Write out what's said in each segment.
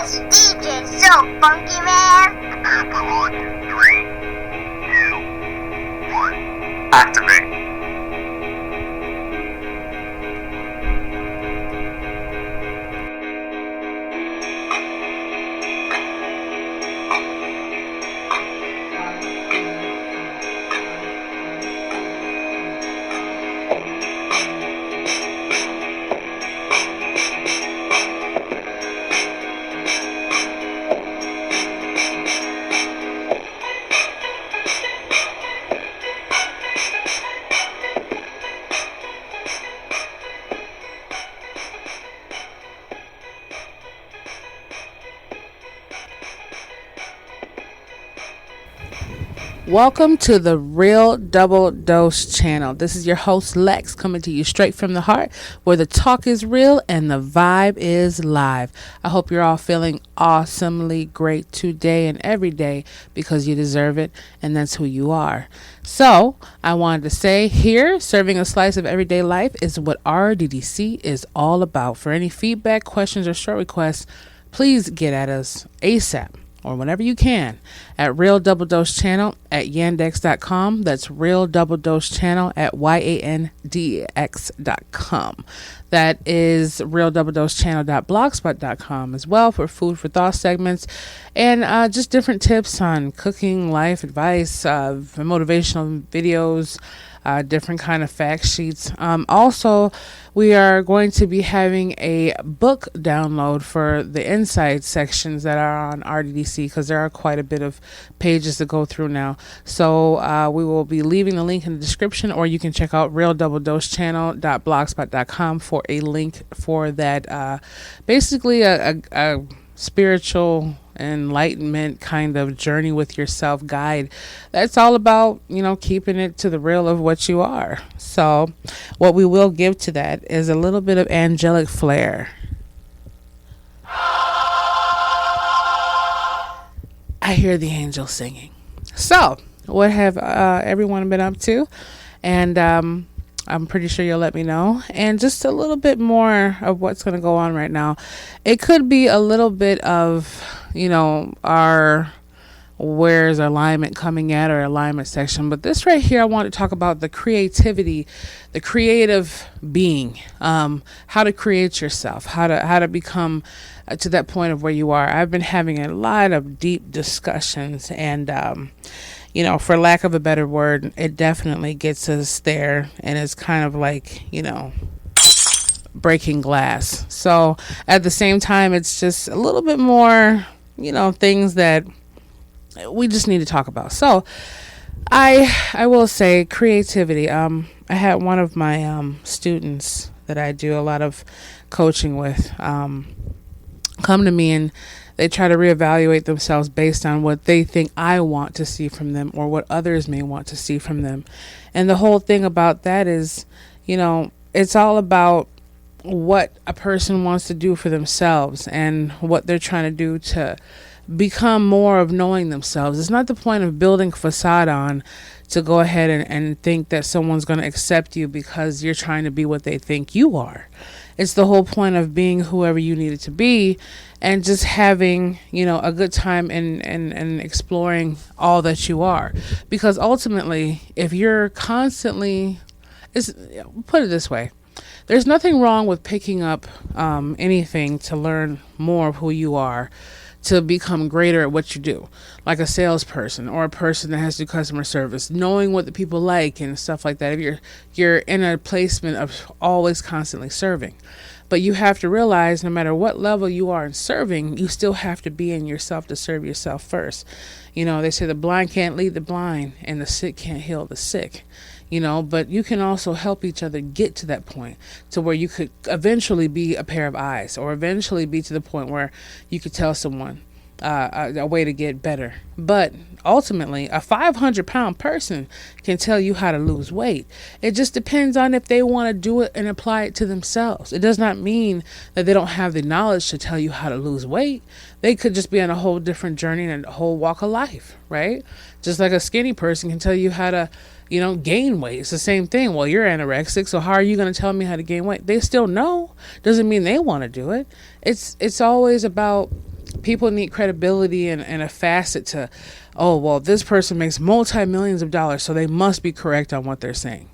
This DJ's so funky, man. On 3, 2, 1, activate. Welcome to the Real Double Dose channel. This is your host Lex, coming to you straight from the heart, where the talk is real and the vibe is live. I hope you're all feeling awesomely great today and every day, because you deserve it and that's who you are. So I wanted to say here, serving a slice of everyday life is what RDDC is all about. For any feedback, questions, or short requests, please get at us ASAP, or whenever you can, at Real Double Dose Channel at yandex.com. That's Real Double Dose Channel at yandex.com. That is realdoubledosechannel.blogspot.com as well, for food for thought segments and just different tips on cooking, life advice, motivational videos, different kind of fact sheets. Also, we are going to be having a book download for the inside sections that are on RDDC, because there are quite a bit of pages to go through now. So we will be leaving the link in the description, or you can check out realdoubledosechannel.blogspot.com for a link for that. Basically a spiritual enlightenment kind of journey with yourself guide that's all about, keeping it to the real of what you are. So what we will give to that is a little bit of angelic flair. I hear the angels singing. So what have everyone been up to? And I'm pretty sure you'll let me know. And just a little bit more of what's going to go on right now. It could be a little bit of, our where's alignment coming at, our alignment section. But this right here, I want to talk about the creativity, the creative being, how to create yourself, how to become to that point of where you are. I've been having a lot of deep discussions, and for lack of a better word, it definitely gets us there, and it's kind of like, breaking glass. So at the same time, it's just a little bit more, things that we just need to talk about. So I will say creativity. I had one of my students that I do a lot of coaching with come to me, and they try to reevaluate themselves based on what they think I want to see from them, or what others may want to see from them. And the whole thing about that is, it's all about what a person wants to do for themselves and what they're trying to do to become more of knowing themselves. It's not the point of building a facade on to go ahead and think that someone's going to accept you because you're trying to be what they think you are. It's the whole point of being whoever you needed to be, and just having, a good time and exploring all that you are. Because ultimately, if you're constantly, put it this way, there's nothing wrong with picking up anything to learn more of who you are, to become greater at what you do, like a salesperson or a person that has to do customer service, knowing what the people like and stuff like that. If you're in a placement of always constantly serving, but you have to realize no matter what level you are in serving, you still have to be in yourself to serve yourself first. They say the blind can't lead the blind and the sick can't heal the sick. But you can also help each other get to that point to where you could eventually be a pair of eyes, or eventually be to the point where you could tell someone a way to get better. But ultimately, a 500-pound person can tell you how to lose weight. It just depends on if they want to do it and apply it to themselves. It does not mean that they don't have the knowledge to tell you how to lose weight. They could just be on a whole different journey and a whole walk of life, right? Just like a skinny person can tell you how to, gain weight. It's the same thing. Well, you're anorexic, so how are you going to tell me how to gain weight? They still know. Doesn't mean they want to do it. It's always about People need credibility and a facet to, oh, well, this person makes multi-millions of dollars, so they must be correct on what they're saying.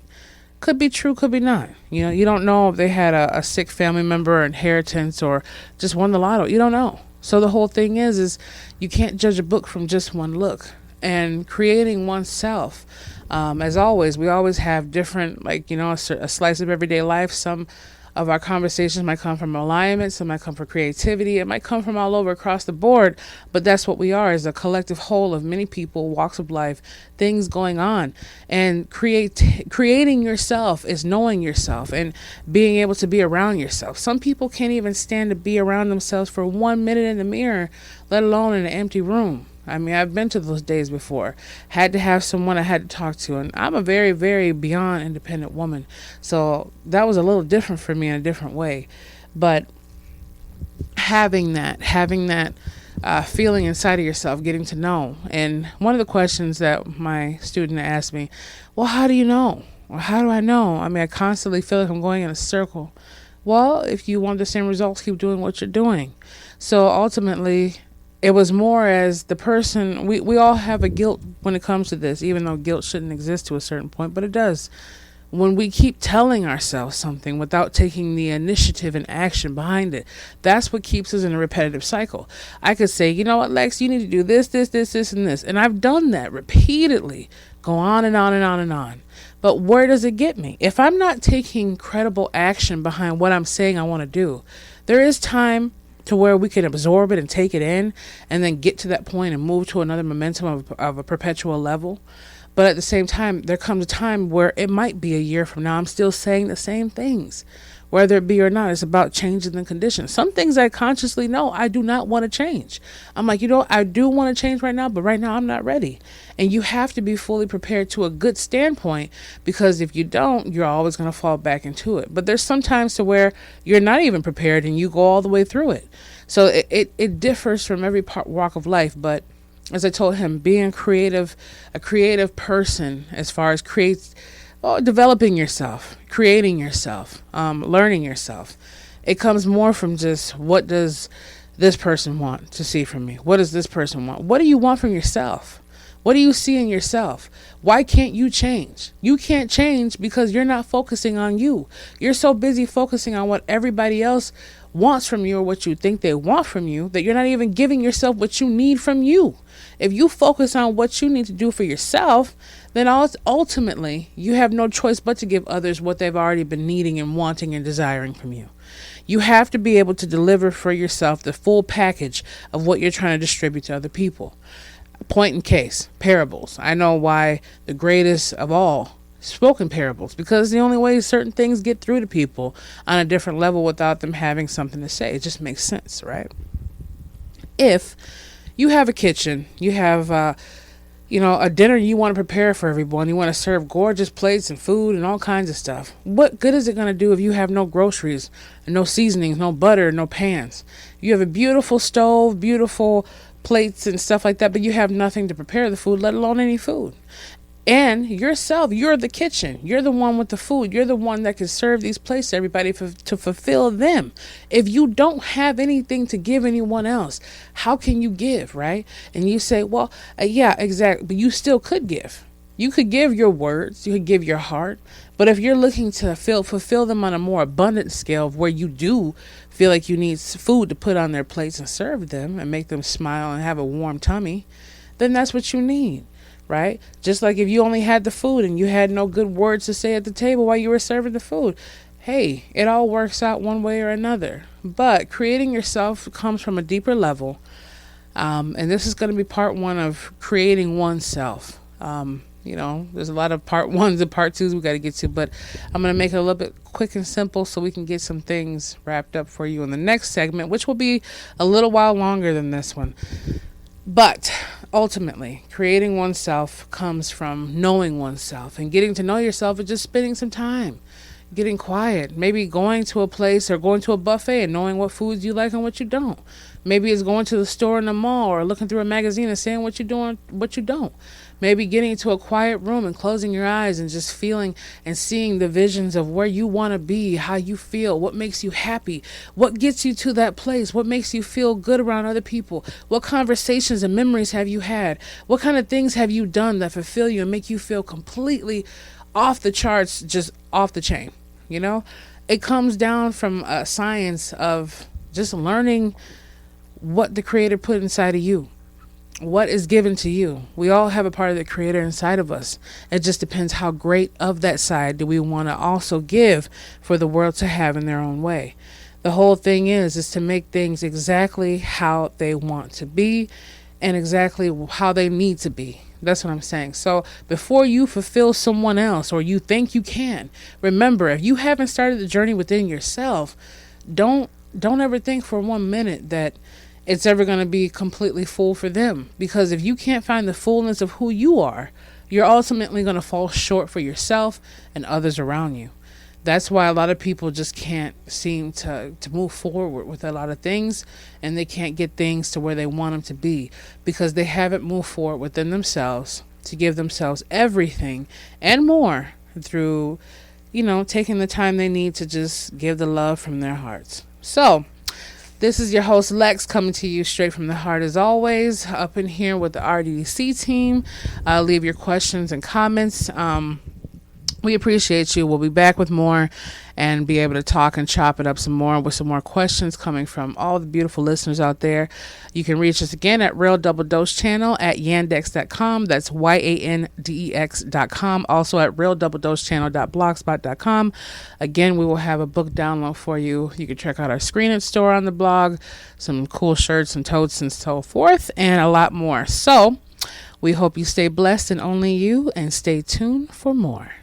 Could be true, could be not. You know, you don't know if they had a sick family member or inheritance or just won the lotto. You don't know. So the whole thing is you can't judge a book from just one look. And creating oneself, as always, we always have different, like, you know, a slice of everyday life. Some of our conversations might come from alignment, some might come from creativity, it might come from all over across the board, but that's what we are, is a collective whole of many people, walks of life, things going on. And creating yourself is knowing yourself and being able to be around yourself. Some people can't even stand to be around themselves for 1 minute in the mirror, let alone in an empty room. I mean, I've been to those days before. Had to have someone I had to talk to. And I'm a very, very beyond independent woman. So that was a little different for me in a different way. But having that feeling inside of yourself, getting to know. And one of the questions that my student asked me, well, how do you know? Or how do I know? I mean, I constantly feel like I'm going in a circle. Well, if you want the same results, keep doing what you're doing. So ultimately, it was more as the person, we all have a guilt when it comes to this, even though guilt shouldn't exist to a certain point, but it does. When we keep telling ourselves something without taking the initiative and action behind it, that's what keeps us in a repetitive cycle. I could say, you know what, Lex, you need to do this, and this. And I've done that repeatedly, go on and on and on and on. But where does it get me? If I'm not taking credible action behind what I'm saying I want to do, there is time to where we can absorb it and take it in and then get to that point and move to another momentum of a perpetual level. But at the same time, there comes a time where it might be a year from now, I'm still saying the same things, whether it be or not. It's about changing the conditions. Some things I consciously know I do not want to change. I'm like, you know, I do want to change right now, but right now I'm not ready. And you have to be fully prepared to a good standpoint, because if you don't, you're always going to fall back into it. But there's sometimes to where you're not even prepared and you go all the way through it. So it differs from every walk of life. But as I told him, being a creative person, as far as developing yourself, creating yourself, learning yourself, it comes more from just, what does this person want to see from me? What does this person want? What do you want from yourself? What do you see in yourself? Why can't you change? You can't change because you're not focusing on you. You're so busy focusing on what everybody else wants from you or what you think they want from you that you're not even giving yourself what you need from you. If you focus on what you need to do for yourself, then ultimately you have no choice but to give others what they've already been needing and wanting and desiring from you. You have to be able to deliver for yourself the full package of what you're trying to distribute to other people. Point in case, parables. I know why the greatest of all spoken parables, because the only way certain things get through to people on a different level without them having something to say. It just makes sense, right? If you have a kitchen, you have a dinner you want to prepare for everyone, you want to serve gorgeous plates and food and all kinds of stuff. What good is it going to do if you have no groceries, no seasonings, no butter, no pans? You have a beautiful stove, beautiful plates and stuff like that, but you have nothing to prepare the food, let alone any food. And yourself, you're the kitchen. You're the one with the food. You're the one that can serve these plates to everybody to fulfill them. If you don't have anything to give anyone else, how can you give, right? And you say, well, yeah, exactly. But you still could give. You could give your words. You could give your heart. But if you're looking to fulfill them on a more abundant scale, where you do feel like you need food to put on their plates and serve them and make them smile and have a warm tummy, then that's what you need. Right? Just like if you only had the food and you had no good words to say at the table while you were serving the food. Hey, it all works out one way or another. But creating yourself comes from a deeper level. And this is going to be part one of creating oneself. There's a lot of part ones and part twos we got to get to, but I'm going to make it a little bit quick and simple so we can get some things wrapped up for you in the next segment, which will be a little while longer than this one. But ultimately, creating oneself comes from knowing oneself, and getting to know yourself is just spending some time. getting quiet. Maybe going to a place or going to a buffet and knowing what foods you like and what you don't. Maybe it's going to the store in the mall or looking through a magazine and saying what you're doing, what you don't. Maybe getting into a quiet room and closing your eyes and just feeling and seeing the visions of where you want to be, how you feel, what makes you happy, what gets you to that place, what makes you feel good around other people, what conversations and memories have you had, what kind of things have you done that fulfill you and make you feel completely off the charts, just off the chain. You know, it comes down from a science of just learning what the Creator put inside of you, what is given to you. We all have a part of the Creator inside of us. It just depends how great of that side do we want to also give for the world to have in their own way. The whole thing is to make things exactly how they want to be and exactly how they need to be. That's what I'm saying. So before you fulfill someone else or you think you can, remember, if you haven't started the journey within yourself, don't ever think for 1 minute that it's ever going to be completely full for them. Because if you can't find the fullness of who you are, you're ultimately going to fall short for yourself and others around you. That's why a lot of people just can't seem to move forward with a lot of things, and they can't get things to where they want them to be because they haven't moved forward within themselves to give themselves everything and more through, taking the time they need to just give the love from their hearts. So this is your host Lex coming to you straight from the heart as always, up in here with the RDDC team. Leave your questions and comments. We appreciate you. We'll be back with more and be able to talk and chop it up some more with some more questions coming from all the beautiful listeners out there. You can reach us again at Real Double Dose Channel at yandex.com. That's yandex.com. Also at realdoubledosechannel.blogspot.com. Again, we will have a book download for you. You can check out our screen and store on the blog, some cool shirts and totes and so forth, and a lot more. So we hope you stay blessed and only you, and stay tuned for more.